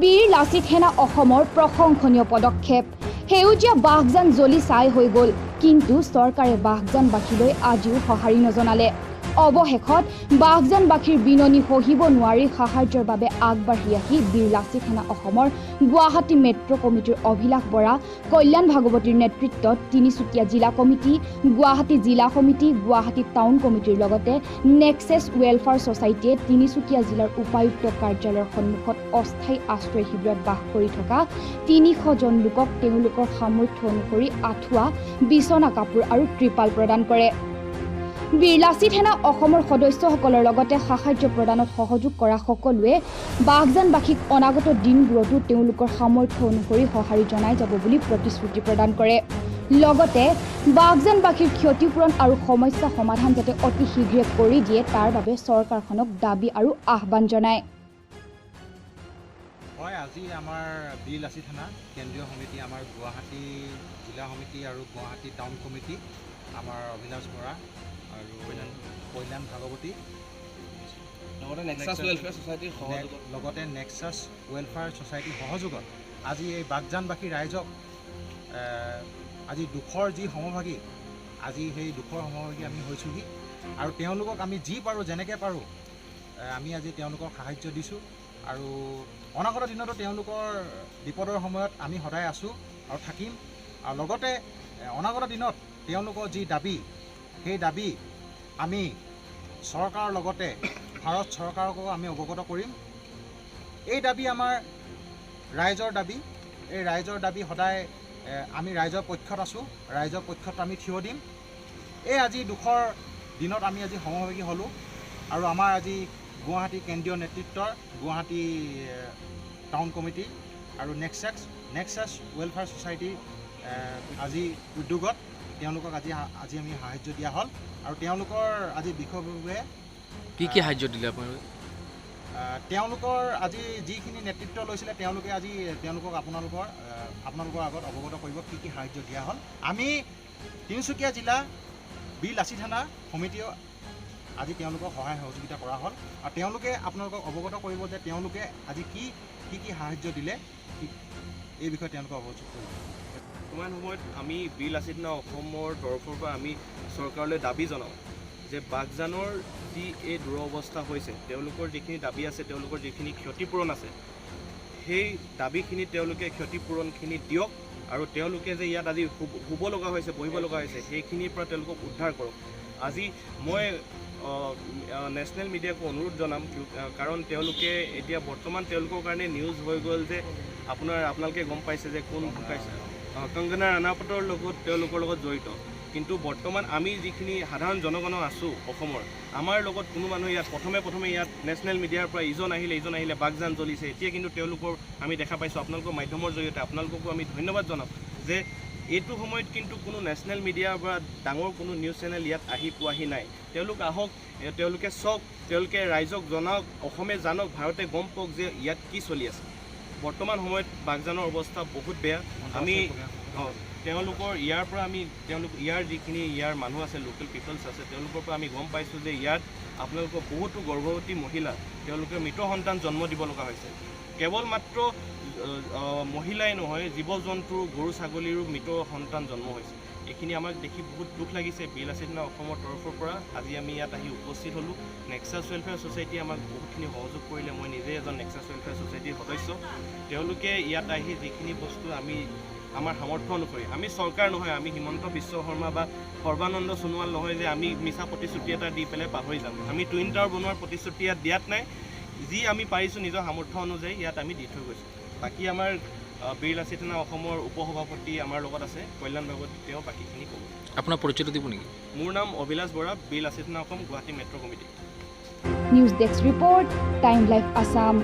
বীৰ লাচিত সেনা অসমৰ প্ৰশংসনীয় পদক্ষেপ। সেউজীয়া বাঘজান জ্বলি ছাই হৈ গ'ল, কিন্তু চৰকাৰে বাঘজানবাসীলৈ আজিও সঁহাৰি নজনালে। অৱশেষত বাঘজানবাসীৰ বিননি সহিব নোৱাৰি সাহায্যৰ বাবে আগবাঢ়ি আহি বীৰ লাচিত সেনা অসমৰ গুৱাহাটী মেট্ৰ' কমিটিৰ অভিলাষ বৰা, কল্যাণ ভাগৱতীৰ নেতৃত্বত তিনিচুকীয়া জিলা কমিটি, গুৱাহাটী জিলা সমিতি, গুৱাহাটী টাউন কমিটিৰ লগতে নেক্সাছ ৱেলফেয়াৰ ছ'চাইটিয়ে তিনিচুকীয়া জিলাৰ উপায়ুক্ত কাৰ্যালয়ৰ সন্মুখত অস্থায়ী আশ্ৰয় শিবিৰত বাস কৰি থকা ৩০০ জন লোকক তেওঁলোকৰ সামৰ্থ্য অনুসৰি আঁঠুৱা, বিচনা কাপোৰ আৰু ত্ৰিপাল প্ৰদান কৰে। বীৰ লাচিত সেনা অসমৰ সদস্যসকলৰ লগতে সাহায্য প্ৰদানত সহযোগ কৰা সকলোৱে বাঘজানবাসীক অনাগত দিনবোৰতো তেওঁলোকৰ সামৰ্থ্য অনুসৰি সঁহাৰি জনাই যাব বুলি প্ৰতিশ্ৰুতি প্ৰদান কৰে। লগতে বাঘজানবাসীৰ ক্ষতিপূৰণ আৰু সমস্যা সমাধান যাতে অতি শীঘ্ৰে কৰি দিয়ে তাৰ বাবে চৰকাৰখনক দাবী আৰু আহ্বান জনায়। হয়, আজি আমাৰ বীৰ লাচিত সেনা কেন্দ্ৰীয় সমিতি, আমাৰ গুৱাহাটী জিলা সমিতি আৰু গুৱাহাটী টাউন কমিটি, আমাৰ অভিলাষ বৰা আৰু কল্যাণ ভাগৱতী, লগতে নেক্সাছ ৱেলফেয়াৰ ছ'চাইটিৰ সহযোগত আজি এই বাঘজানবাসী ৰাইজক আজি দুখৰ যি সমভাগী, আজি সেই দুখৰ সমভাগী আমি হৈছোঁহি আৰু তেওঁলোকক আমি যি পাৰোঁ যেনেকৈ পাৰোঁ আমি আজি তেওঁলোকক সাহায্য দিছোঁ আৰু অনাগত দিনতো তেওঁলোকৰ বিপদৰ সময়ত আমি সদায় আছোঁ আৰু থাকিম। আৰু লগতে অনাগত দিনত তেওঁলোকৰ যি দাবী, সেই দাবী আমি চৰকাৰৰ লগতে ভাৰত চৰকাৰকো আমি অৱগত কৰিম। এই দাবী আমাৰ ৰাইজৰ দাবী, এই ৰাইজৰ দাবী সদায় আমি ৰাইজৰ পক্ষত আছোঁ, ৰাইজৰ পক্ষত আমি থিয় দিম। এই আজি দুখৰ দিনত আমি আজি সমভাগী হ'লোঁ আৰু আমাৰ আজি গুৱাহাটী কেন্দ্ৰীয় নেতৃত্বৰ, গুৱাহাটী টাউন কমিটি আৰু নেক্সাছ ৱেলফেয়াৰ ছ'চাইটিৰ আজি উদ্যোগত তেওঁলোকক আজি আমি সাহায্য দিয়া হ'ল আৰু তেওঁলোকৰ আজি বিষয়ববীয়াই কি সাহায্য দিলে আপোনালোকে? তেওঁলোকৰ আজি যিখিনি নেতৃত্ব লৈছিলে তেওঁলোকে আজি তেওঁলোকক আপোনালোকৰ আগত অৱগত কৰিব কি সাহায্য দিয়া হ'ল। আমি তিনিচুকীয়া জিলা বীৰ লাচিত সেনা সমিতিও আজি তেওঁলোকক সহায় সহযোগিতা কৰা হ'ল আৰু তেওঁলোকে আপোনালোকক অৱগত কৰিব যে তেওঁলোকে আজি কি সাহায্য দিলে, এই বিষয়ে তেওঁলোকে অৱগত কৰিব। বৰ্তমান সময়ত আমি বীৰ লাচিত সেনা অসমৰ তৰফৰ পৰা আমি চৰকাৰলৈ দাবী জনাওঁ যে বাঘজানৰ যি এই দুৰৱস্থা হৈছে, তেওঁলোকৰ যিখিনি দাবী আছে, তেওঁলোকৰ যিখিনি ক্ষতিপূৰণ আছে, সেই দাবীখিনি তেওঁলোকে ক্ষতিপূৰণখিনি দিয়ক আৰু তেওঁলোকে যে ইয়াত আজি শুব লগা হৈছে, বহিব লগা হৈছে, সেইখিনিৰ পৰা তেওঁলোকক উদ্ধাৰ কৰক। আজি মই নেশ্যনেল মিডিয়াকো অনুৰোধ জনাম, কাৰণ তেওঁলোকে এতিয়া বৰ্তমান তেওঁলোকৰ কাৰণে নিউজ হৈ গ'ল যে আপোনালোকে গম পাইছে যে কোন ঢুকাইছে, কংগনা ৰাণাৱতৰ লগত তেওঁলোকৰ লগত জড়িত। কিন্তু বৰ্তমান আমি যিখিনি সাধাৰণ জনগণ আছোঁ অসমৰ, আমাৰ লগত কোনো মানুহ ইয়াত প্ৰথমে ইয়াত নেশ্যনেল মিডিয়াৰ পৰা ইজন আহিলে বাঘজান জ্বলিছে। এতিয়া কিন্তু তেওঁলোকৰ আমি দেখা পাইছোঁ, আপোনালোকৰ মাধ্যমৰ জৰিয়তে আপোনালোককো আমি ধন্যবাদ জনাম যে এইটো সময়ত কিন্তু কোনো নেশ্যনেল মিডিয়াৰ পৰা ডাঙৰ কোনো নিউজ চেনেল ইয়াত আহি পোৱাহি নাই। তেওঁলোক আহক, তেওঁলোকে চাওক, তেওঁলোকে ৰাইজক জনাওক, অসমে জানক, ভাৰতে গম পাওক যে ইয়াত কি চলি আছে। বৰ্তমান সময়ত বাঘজানৰ অৱস্থা বহুত বেয়া। আমি তেওঁলোকৰ ইয়াৰ যিখিনি ইয়াৰ মানুহ আছে, লোকেল পিপলছ আছে, তেওঁলোকৰ পৰা আমি গম পাইছোঁ যে ইয়াত আপোনালোকৰ বহুতো গৰ্ভৱতী মহিলা তেওঁলোকে মৃত সন্তান জন্ম দিব লগা হৈছে। কেৱল মাত্ৰ মহিলাই নহয়, জীৱ জন্তু, গৰু ছাগলীৰো মৃত সন্তান জন্ম হৈছে। এইখিনি আমাক দেখি বহুত দুখ লাগিছে। বীৰ লাচিত সেনা অসমৰ তৰফৰ পৰা আজি আমি ইয়াত আহি উপস্থিত হ'লোঁ। নেক্সাছ ৱেলফেয়াৰ ছ'চাইটিয়ে আমাক বহুতখিনি সহযোগ কৰিলে। মই নিজে এজন নেক্সাছ ৱেলফেয়াৰ ছ'চাইটিৰ সদস্য। তেওঁলোকে ইয়াত আহি যিখিনি বস্তু আমাৰ সামৰ্থ্য অনুসৰি, আমি চৰকাৰ নহয়, আমি হিমন্ত বিশ্ব শৰ্মা বা সৰ্বানন্দ সোণোৱাল নহয় যে আমি মিছা প্ৰতিশ্ৰুতি এটা দি পেলাই পাহৰি যাম। আমি টুইন টাৱাৰ বনোৱাৰ প্ৰতিশ্ৰুতি ইয়াত দিয়াত নাই। যি আমি পাৰিছোঁ নিজৰ সামৰ্থ্য অনুযায়ী ইয়াত আমি দি থৈ গৈছোঁ। বাকী আমাৰ বীৰ লাচিত সেনা অসমৰ উপসভাপতি আমাৰ লগত আছে, কল্যাণ ভাগৱতী, তেওঁ বাকীখিনি ক'ব। আপোনাৰ পৰিচয়টো দিব নেকি? মোৰ নাম অভিলাষ বৰা, বীৰ লাচিত সেনা Assam, Guwahati metro' committee. News desk report, time live Assam.